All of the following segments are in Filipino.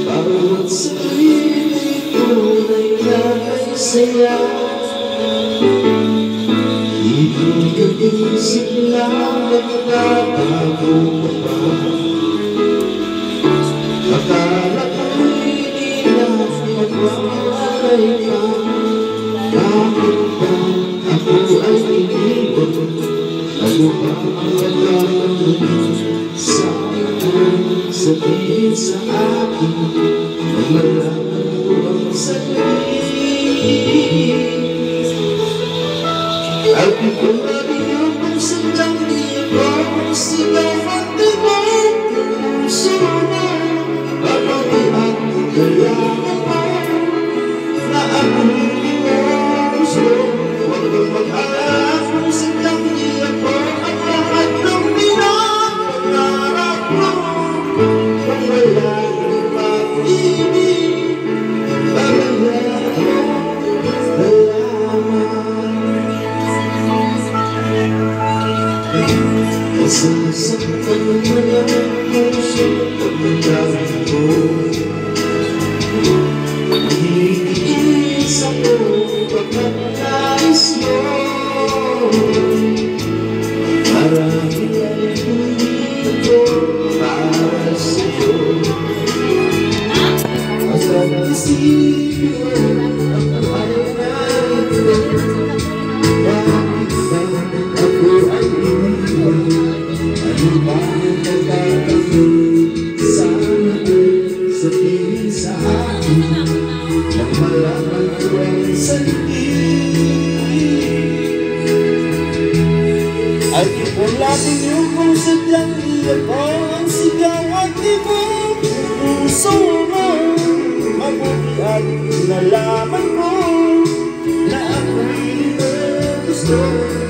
Bawat sarili ko na'y nakaisaya. Di ko nag-isip na magbabago pa ba. Akala ko'y di na magwawalay pa. Bakit ba ako ay iniwan? Ano ba ang nagkamali sa akin? Sabihin sa akin na malaman ko ang sabihin. At kung nabiyo kung sadyang di ako ang sigaw at tibok ng puso mo, kapatihan kailangan mo na ako'y gusto. Huwag kang mag-alala kung sadyang di ako ang lahat ng pinapangarap mo. Kung wala ng pag-ibig, pabayaan mo na lamang. Masasaktan mo lang ang puso pagkakaroon ko. Naiinis ako kapag nais mo. Marami ay dito para sa'yo. Masarap isipin ang ayaw na ito. Bakit ba ako ay iniwan? Ano ba ang nagkakami? Sana ay sabihin sa akin nang malaman ko ang sabihin. Ay ipulatin niyo kung sadyang di ako ang sigaw at ibig ng puso mo. Mabuti at nalaman ko na ako'y gusto.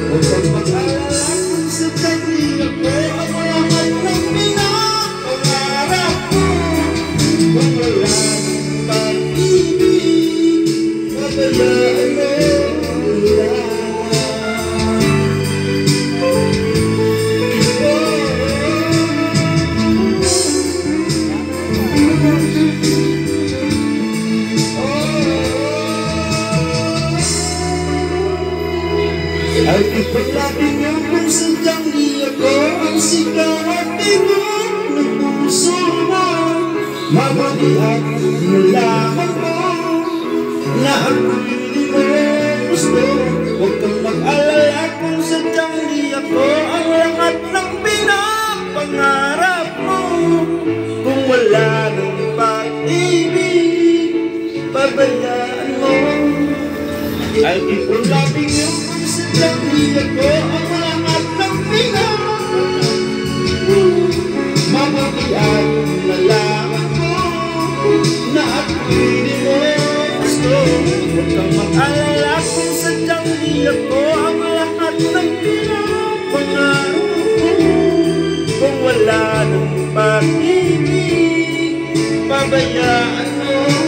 Huwag kang mag-alala kung sadyang di ako ang lahat ng pinapangarap mo. Kung wala ng pag-ibig, pabayaan mo lang. Ay ipaglabi niyo kung sadyang di ako ang sigaw at tibok ng puso mo. Mabuti at nalaman mo na ako'y gusto. Huwag kang mag-alala kung sadyang di ako ang lahat ng pinapangarap mo. Kung wala ng pag-ibig, pabayaan mo. Ay ipaglabi niyo kung sadyang di ako ang lahat ng pinapangarap mo. Mabuti at nalaman mo na ako'y gusto. Huwag kang mag-alala kung sadyang di ako ang lahat ng pinapangarap mo. Kung wala ng pag-ibig, pabayaan mo.